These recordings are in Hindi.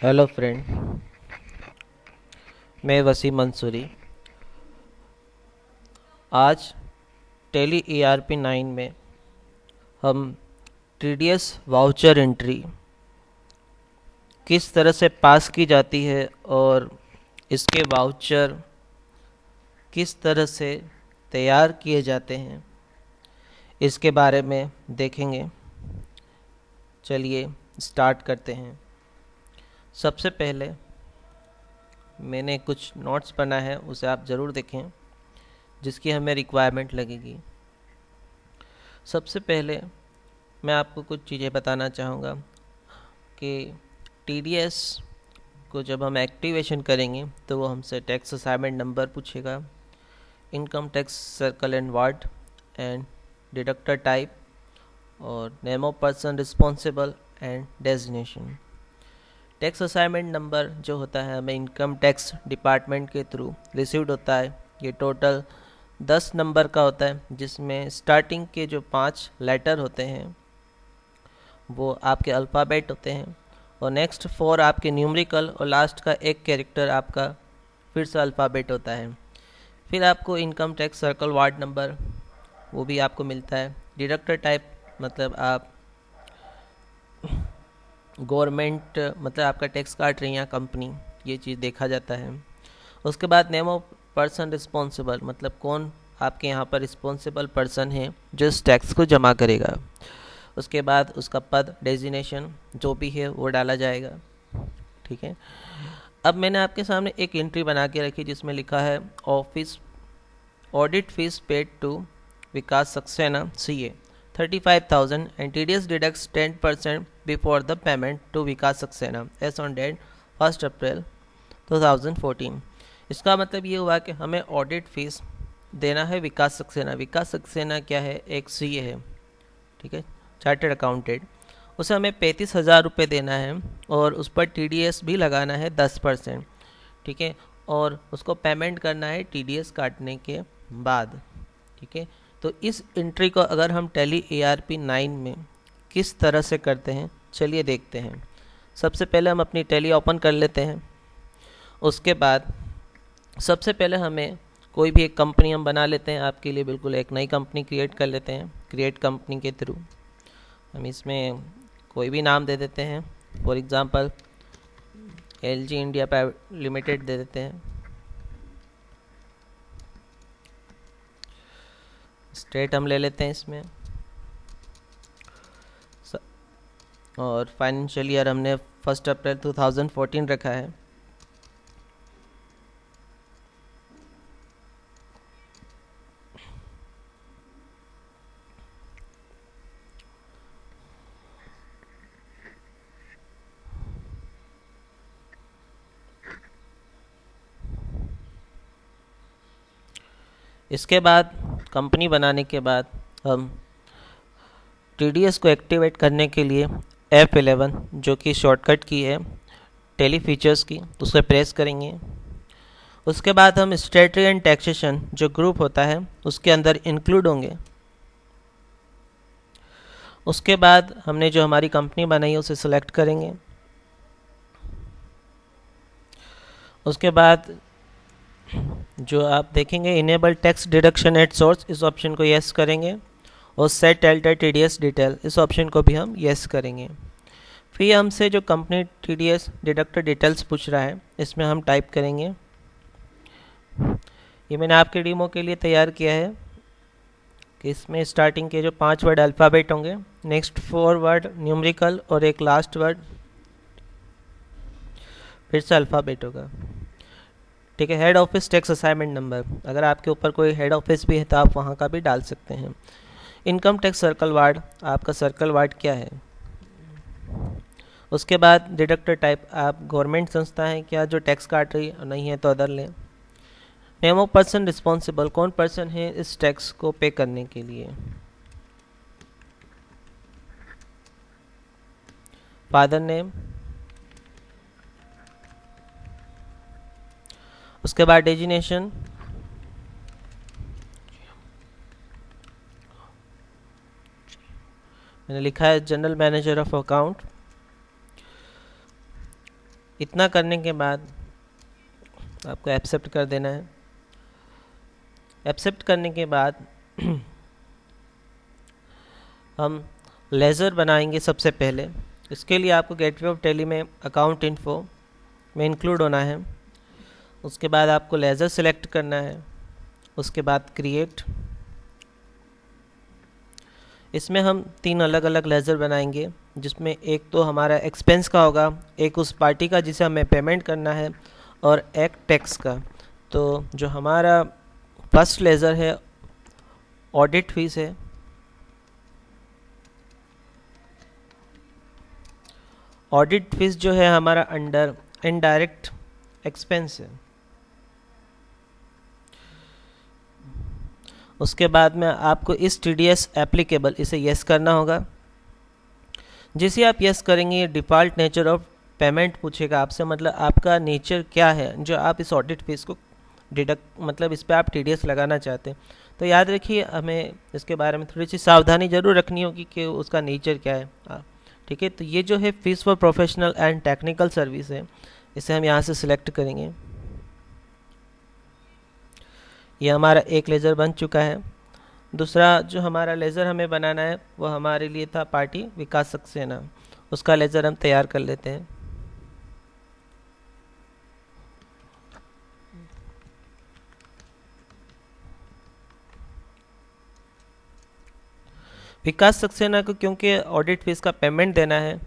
हेलो फ्रेंड, मैं वसीम मंसूरी। आज टेली ERP 9 में हम TDS वाउचर एंट्री किस तरह से पास की जाती है और इसके वाउचर किस तरह से तैयार किए जाते हैं इसके बारे में देखेंगे। चलिए स्टार्ट करते हैं। सबसे पहले मैंने कुछ नोट्स बना है, उसे आप ज़रूर देखें, जिसकी हमें रिक्वायरमेंट लगेगी। सबसे पहले मैं आपको कुछ चीज़ें बताना चाहूँगा कि TDS को जब हम एक्टिवेशन करेंगे तो वो हमसे टैक्स असाइनमेंट नंबर पूछेगा, income tax circle and ward and deductor type और name of person responsible and designation. Tax assignment number जो होता है हमें इनकम टैक्स डिपार्टमेंट के थ्रू रिसीव्ड होता है। ये टोटल 10 नंबर का होता है, जिसमें स्टार्टिंग के जो 5 लेटर होते हैं वो आपके अल्फ़ाबेट होते हैं और नेक्स्ट 4 आपके न्यूमेरिकल और लास्ट का एक कैरेक्टर आपका फिर से अल्फ़ाबेट होता है। फिर आपको income tax circle ward number वो भी आपको मिलता है। डिडक्टर टाइप मतलब आप गवर्नमेंट मतलब आपका टैक्स काट रही है कंपनी, ये चीज़ देखा जाता है। उसके बाद नेम ऑफ पर्सन रिस्पॉन्सिबल मतलब कौन आपके यहाँ पर रिस्पॉन्सिबल पर्सन है जो इस टैक्स को जमा करेगा। उसके बाद उसका पद डेजिग्नेशन जो भी है वो डाला जाएगा। ठीक है। अब मैंने आपके सामने एक एंट्री बना के रखी जिसमें लिखा है office audit fees paid to Vikas Saxena CA 35,000 and TDS deducts 10% before the payment to Vikas Saxena as on date 1st April 2014। इसका मतलब ये हुआ कि हमें ऑडिट फीस देना है विकास सक्सेना। विकास सक्सेना क्या है? एक CA है, ठीक है, चार्टर्ड अकाउंटेंट। उसे हमें 35,000 रुपये देना है और उस पर TDS भी लगाना है 10%, ठीक है, और उसको पेमेंट करना है TDS काटने के बाद। ठीक है। तो इस एंट्री को अगर हम टेली ERP 9 में किस तरह से करते हैं चलिए देखते हैं। सबसे पहले हम अपनी टेली ओपन कर लेते हैं। उसके बाद सबसे पहले हमें कोई भी एक कंपनी हम बना लेते हैं। आपके लिए बिल्कुल एक नई कंपनी क्रिएट कर लेते हैं। क्रिएट कंपनी के थ्रू हम इसमें कोई भी नाम दे देते हैं। For example LG India private limited दे देते हैं। स्टेट हम ले लेते हैं इसमें, और फाइनेंशियल ईयर हमने 1 अप्रैल 2014 रखा है। इसके बाद कंपनी बनाने के बाद हम TDS को एक्टिवेट करने के लिए F11 जो कि शॉर्टकट की है टेली फीचर्स की, उसे प्रेस करेंगे। उसके बाद हम स्टेटरी एंड टैक्सेशन जो ग्रुप होता है उसके अंदर इंक्लूड होंगे। उसके बाद हमने जो हमारी कंपनी बनाई है उसे सिलेक्ट करेंगे। उसके बाद जो आप देखेंगे enable tax deduction at source, इस ऑप्शन को यस करेंगे और सेट एल्टर TDS डिटेल, इस ऑप्शन को भी हम यस करेंगे। फिर हमसे जो कंपनी TDS डिडक्टर डिटेल्स पूछ रहा है इसमें हम टाइप करेंगे। ये मैंने आपके डेमो के लिए तैयार किया है कि इसमें स्टार्टिंग के जो 5 वर्ड अल्फ़ाबेट होंगे, नेक्स्ट 4 वर्ड न्यूमेरिकल और एक लास्ट वर्ड फिर से अल्फ़ाबेट होगा। ठीक है। Head office tax assignment number, अगर आपके ऊपर कोई हेड ऑफिस भी है तो आप वहाँ का भी डाल सकते हैं। इनकम टैक्स सर्कल वार्ड, आपका सर्कल वार्ड क्या है। उसके बाद डिडक्टर टाइप, आप गवर्नमेंट संस्था है क्या जो टैक्स काट रही है, नहीं है तो अदर लें। नेम ऑफ पर्सन रिस्पॉन्सिबल, कौन पर्सन है इस टैक्स को पे करने के लिए। Father name. उसके बाद डेजिग्नेशन, मैंने लिखा है जनरल मैनेजर ऑफ अकाउंट। इतना करने के बाद आपको एक्सेप्ट कर देना है। एक्सेप्ट करने के बाद हम लेज़र बनाएंगे सबसे पहले। इसके लिए आपको गेटवे ऑफ टेली में अकाउंट इन्फो में इंक्लूड होना है। उसके बाद आपको लेज़र सेलेक्ट करना है। उसके बाद क्रिएट। इसमें हम 3 अलग अलग लेज़र बनाएंगे, जिसमें एक तो हमारा एक्सपेंस का होगा, एक उस पार्टी का जिसे हमें पेमेंट करना है, और एक टैक्स का। तो जो हमारा फर्स्ट लेज़र है ऑडिट फीस है। ऑडिट फीस जो है हमारा अंडर इनडायरेक्ट एक्सपेंस है। उसके बाद में आपको इस TDS एप्लीकेबल इसे यस करना होगा। जैसे आप यस करेंगे ये डिफ़ॉल्ट नेचर ऑफ पेमेंट पूछेगा आपसे, मतलब आपका नेचर क्या है जो आप इस ऑडिट फीस को डिडक्ट, मतलब इस पर आप TDS लगाना चाहते हैं। तो याद रखिए हमें इसके बारे में थोड़ी सी सावधानी ज़रूर रखनी होगी कि उसका नेचर क्या है। ठीक है, तो ये जो है fees for professional and technical service है, इसे हम यहाँ से सिलेक्ट करेंगे। ये हमारा एक लेज़र बन चुका है। दूसरा जो हमारा लेज़र हमें बनाना है वो हमारे लिए था पार्टी विकास सक्सेना, उसका लेज़र हम तैयार कर लेते हैं। विकास सक्सेना को क्योंकि ऑडिट फीस का पेमेंट देना है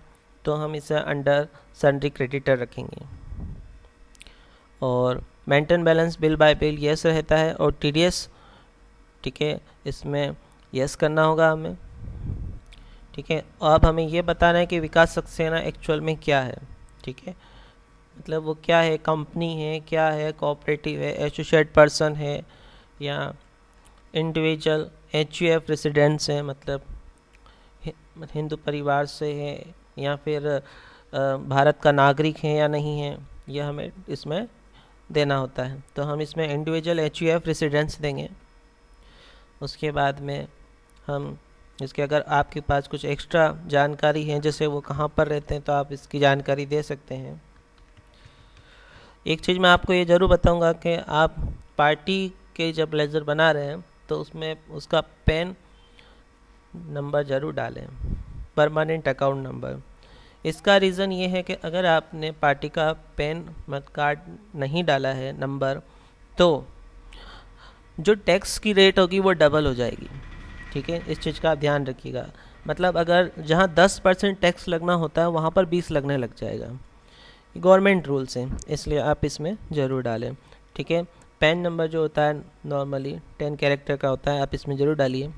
तो हम इसे अंडर सन्ड्री क्रेडिटर रखेंगे। और maintain balance bill bye bill yes रहता है, और TDS ठीक है इसमें यस करना होगा हमें। ठीक है, अब हमें ये बताना है कि विकास सक्सेना एक्चुअल में क्या है। ठीक है, मतलब वो क्या है, कंपनी है, क्या है, कोऑपरेटिव है, एसोसिएट पर्सन है, या इंडिविजुअल HUF रेसिडेंट्स है, मतलब हिंदू परिवार से है, या फिर भारत का नागरिक है या नहीं है, यह हमें इसमें देना होता है। तो हम इसमें इंडिविजुअल HUF रेसिडेंट्स देंगे। उसके बाद में हम इसके, अगर आपके पास कुछ एक्स्ट्रा जानकारी है जैसे वो कहाँ पर रहते हैं तो आप इसकी जानकारी दे सकते हैं। एक चीज़ मैं आपको ये ज़रूर बताऊंगा कि आप पार्टी के जब लेज़र बना रहे हैं तो उसमें उसका पैन नंबर ज़रूर डालें, परमानेंट अकाउंट नंबर। इसका रीज़न ये है कि अगर आपने पार्टी का पैन मत कार्ड नहीं डाला है नंबर, तो जो टैक्स की रेट होगी वो डबल हो जाएगी। ठीक है, इस चीज़ का आप ध्यान रखिएगा। मतलब अगर जहाँ 10% टैक्स लगना होता है वहाँ पर 20 लगने लग जाएगा। गवर्नमेंट रूल्स हैं, इसलिए आप इसमें ज़रूर डालें। ठीक है, पैन नंबर जो होता है नॉर्मली 10 कैरेक्टर का होता है, आप इसमें ज़रूर डालिए।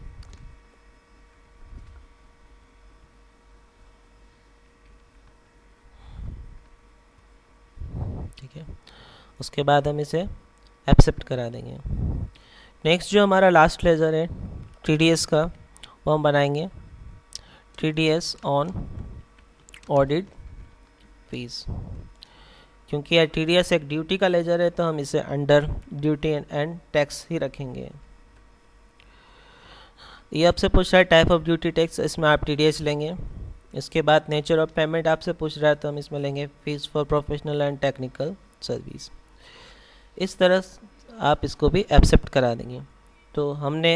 ठीक है, उसके बाद हम इसे एक्सेप्ट करा देंगे। नेक्स्ट जो हमारा लास्ट लेज़र है TDS का, वो हम बनाएंगे TDS ऑन ऑडिट फीस। क्योंकि यह TDS एक ड्यूटी का लेज़र है तो हम इसे अंडर ड्यूटी एंड टैक्स ही रखेंगे। ये आपसे पूछ रहा है टाइप ऑफ ड्यूटी टैक्स, इसमें आप TDS लेंगे। इसके बाद नेचर ऑफ पेमेंट आपसे पूछ रहा है तो हम इसमें लेंगे fees for professional and technical service. इस तरह आप इसको भी एक्सेप्ट करा देंगे। तो हमने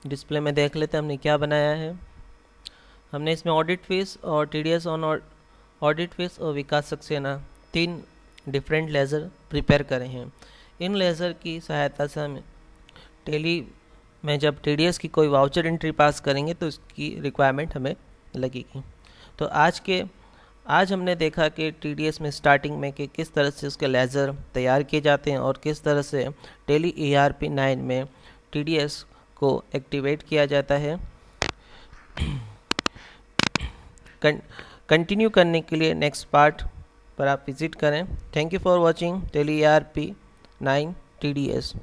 डिस्प्ले में देख लेते हैं हमने क्या बनाया है। हमने इसमें ऑडिट फीस और TDS ऑन ऑडिट फीस और विकास सक्सेना 3 डिफरेंट लेज़र प्रिपेयर करे हैं। इन लेज़र की सहायता से हम टेली में जब TDS की कोई वाउचर एंट्री पास करेंगे तो इसकी रिक्वायरमेंट हमें लगेगी। तो आज हमने देखा कि TDS में स्टार्टिंग में कि किस तरह से उसके लेज़र तैयार किए जाते हैं और किस तरह से टेली ERP 9 में TDS को एक्टिवेट किया जाता है। कंटिन्यू करने के लिए नेक्स्ट पार्ट पर आप विज़िट करें। Thank you for watching Tally ERP 9 TDS।